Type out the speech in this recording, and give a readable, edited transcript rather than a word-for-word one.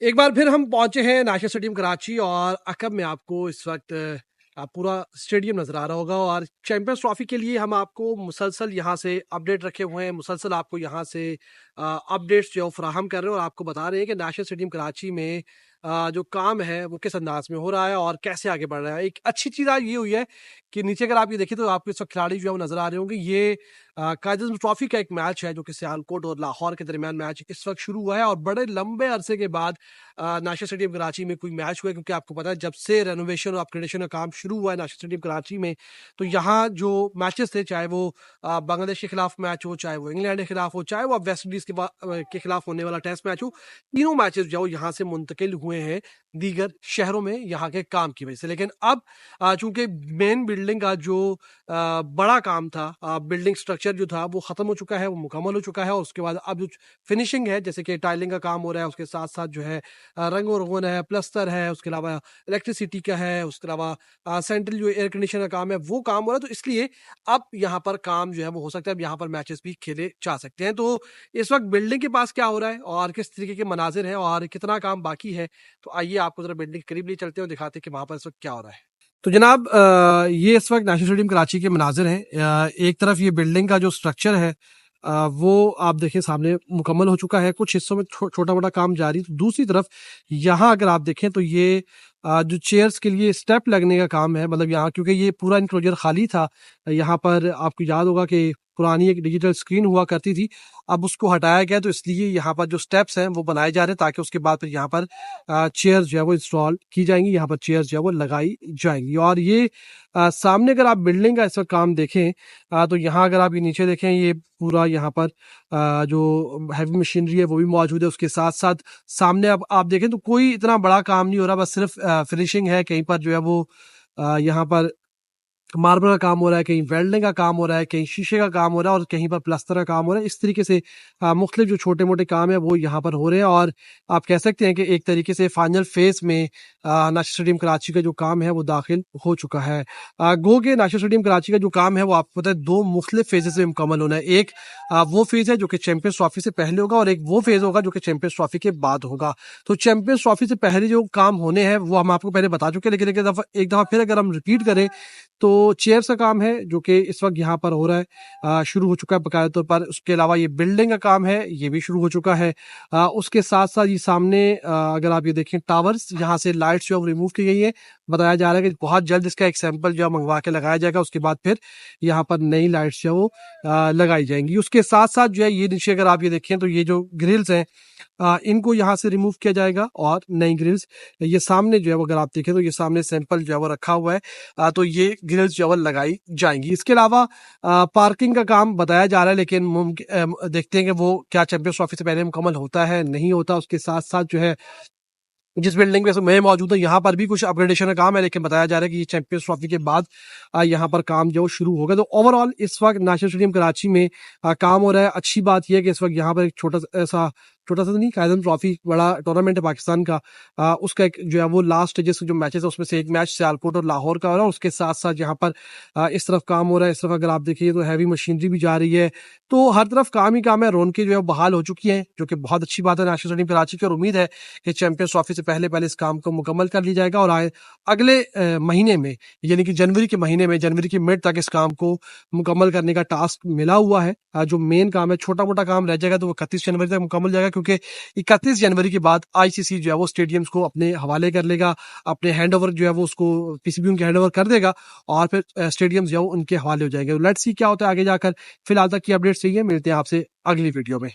एक बार फिर हम पहुंचे हैं नेशनल स्टेडियम कराची और अकब में आपको इस वक्त पूरा स्टेडियम नजर आ रहा होगा और चैंपियंस ट्रॉफी के लिए हम आपको मुसलसल यहाँ से अपडेट रखे हुए हैं। मुसलसल आपको यहाँ से अपडेट्स जो फराहम कर रहे हैं और आपको बता रहे हैं कि नेशनल स्टेडियम कराची में जो काम है वो किस अंदाज में हो रहा है और कैसे आगे बढ़ रहा है। एक अच्छी चीज़ आज ये हुई है कि नीचे अगर आप ये देखिए तो आपको इस वक्त खिलाड़ी जो है वो नजर आ रहे होंगे। ये कायदे ट्रॉफी का एक मैच है जो कि सियालकोट और लाहौर के दरमियान मैच इस वक्त शुरू हुआ है और बड़े लंबे अरसे के बाद नेशनल स्टेडियम कराची में कोई मैच हुआ है, क्योंकि आपको पता है जब से रेनोवेशन और अपग्रेडेशन का काम शुरू हुआ है नेशनल स्टेडियम कराची में, तो यहाँ जो मैचेस थे, चाहे वो बांग्लादेश के खिलाफ मैच हो, चाहे वो इंग्लैंड के खिलाफ हो, चाहे वो अब वेस्ट इंडीज के खिलाफ होने वाला टेस्ट मैच हो, तीनों मैचेस जो यहाँ से मुंतकिल हुए हैं दीगर शहरों में यहाँ के काम की वजह से। लेकिन अब चूंकि मेन बिल्डिंग का जो बड़ा काम था, बिल्डिंग स्ट्रक्चर जो था वो खत्म हो चुका है, वो मुकम्मल हो चुका है और उसके बाद अब जो फिनिशिंग है, जैसे कि टाइलिंग का काम हो रहा है, उसके साथ साथ जो है रंगो रोगन है, प्लस्तर है, उसके अलावा इलेक्ट्रिसिटी का है, उसके अलावा सेंट्रल जो एयर कंडीशनर का काम है वो काम हो रहा है। तो इसलिए अब यहाँ पर काम जो है वो हो सकता है, अब यहाँ पर मैचेस भी खेले जा सकते हैं। तो इस वक्त बिल्डिंग के पास क्या हो रहा है और किस तरीके के मनाजिर हैं और कितना काम बाकी है, तो आइए आपको जरा बिल्डिंग के करीब ले चलते हैं और दिखाते हैं कि वहाँ पर इस वक्त क्या हो रहा है। तो जनाब ये इस वक्त नेशनल स्टेडियम कराची के मनाजिर हैं। एक तरफ ये बिल्डिंग का जो स्ट्रक्चर है वो आप देखिए सामने मुकम्मल हो चुका है, कुछ हिस्सों में छोटा मोटा काम जारी। तो दूसरी तरफ यहाँ अगर आप देखें तो ये जो चेयर्स के लिए स्टेप लगने का काम है, मतलब यहाँ क्योंकि ये पूरा इंक्लोजर खाली था, यहाँ पर आपको याद होगा कि पुरानी एक डिजिटल स्क्रीन हुआ करती थी, अब उसको हटाया गया, तो इसलिए यहाँ पर जो स्टेप्स हैं वो बनाए जा रहे हैं ताकि उसके बाद फिर यहाँ पर चेयर्स जो है वो इंस्टॉल की जाएंगी, यहाँ पर चेयर्स जो है वो लगाई जाएंगी। और ये सामने अगर आप बिल्डिंग का इस वक्त काम देखें तो यहाँ अगर आप ये नीचे देखें, ये पूरा यहाँ पर जो हैवी मशीनरी है वो भी मौजूद है। उसके साथ साथ सामने अब आप देखें तो कोई इतना बड़ा काम नहीं हो रहा, बस सिर्फ फिनिशिंग है। कहीं पर जो है वो यहाँ पर मार्बल का काम हो रहा है, कहीं वेल्डिंग का काम हो रहा है, कहीं शीशे का काम हो रहा है और कहीं पर प्लास्टर का काम हो रहा है। इस तरीके से मुख्तलिफ जो छोटे मोटे काम है वो यहाँ पर हो रहे हैं और आप कह सकते हैं कि एक तरीके से फाइनल फेज में नेशनल स्टेडियम कराची का जो काम है वो दाखिल हो चुका है। गो के नेशनल स्टेडियम कराची का जो काम है वो आपको पता है दो मुख्तलिफ फेजेस में मुकम्मल होना है। एक वो फेज है जो कि चैंपियंस ट्रॉफी से पहले होगा और एक वो फेज होगा जो कि चैंपियंस ट्रॉफी के बाद होगा। तो चैंपियंस ट्रॉफी से पहले जो काम होने हैं वो हम आपको पहले बता चुके हैं, लेकिन एक दफा फिर अगर हम रिपीट करें तो चेयर्स का काम है जो कि इस वक्त यहाँ पर हो रहा है, शुरू हो चुका है बकायदा तौर पर। उसके अलावा ये बिल्डिंग का काम है, ये भी शुरू हो चुका है। उसके साथ साथ ये सामने अगर आप ये देखें टावर्स, यहाँ से लाइट्स जो है रिमूव की गई है। बताया जा रहा है कि बहुत जल्द इसका एक सैंपल जो है मंगवा के लगाया जाएगा, उसके बाद फिर यहाँ पर नई लाइट्स जो है वो लगाई जाएंगी। उसके साथ साथ जो है ये नीचे अगर आप ये देखें तो ये जो ग्रिल्स हैं इनको यहाँ से रिमूव किया जाएगा और नई ग्रिल्स ये सामने जो है वो अगर आप देखें तो ये सामने सैंपल जो है वो रखा हुआ है, तो ये ग्रिल्स जो है लगाई जाएंगी। इसके अलावा पार्किंग का काम बताया जा रहा है, लेकिन देखते हैं कि वो क्या चैंपियंस ट्रॉफी से पहले मुकम्मल होता है नहीं होता। उसके साथ साथ जो है जिस बिल्डिंग में मैं मौजूद हूँ यहाँ पर भी कुछ अपग्रेडेशन का काम है, लेकिन बताया जा रहा है कि ये चैंपियंस ट्रॉफी के बाद यहाँ पर काम जो शुरू होगा। तो ओवरऑल इस वक्त नेशनल स्टेडियम कराची में काम हो रहा है। अच्छी बात यह है कि इस वक्त यहाँ पर एक छोटा सा तो नहीं, कायदम ट्रॉफी बड़ा टूर्नामेंट है पाकिस्तान का, उसका एक जो है वो लास्ट स्टेजेस जो मैचेस है उसमें से एक मैच सियालकोट और लाहौर का हो रहा है। उसके साथ साथ यहाँ पर इस तरफ काम हो रहा है। इस तरफ अगर आप देखिए तो हैवी मशीनरी भी जा रही है, तो हर तरफ काम ही काम है। रौनकें जो है बहाल हो चुकी हैं, जो कि बहुत अच्छी बात है नेशनल स्टेडियम कराची की। और उम्मीद है कि चैंपियंस ट्रॉफी से पहले पहले इस काम को मुकम्मल कर लिया जाएगा और अगले महीने में, यानी कि जनवरी के महीने में, जनवरी की मिड तक इस काम को मुकम्मल करने का टास्क मिला हुआ है। जो मेन काम है, छोटा मोटा काम रह जाएगा तो वो 31 जनवरी तक मुकम्मल जाएगा, क्योंकि 31 जनवरी के बाद आईसीसी जो है वो स्टेडियम्स को अपने हवाले कर लेगा, अपने हैंडओवर जो है वो उसको पीसीबी उनके हैंडओवर कर देगा और फिर स्टेडियम्स जो है उनके हवाले हो जाएंगे। लेट्स सी क्या होता है आगे जाकर। फिलहाल तक की अपडेट सही है, मिलते हैं आपसे अगली वीडियो में।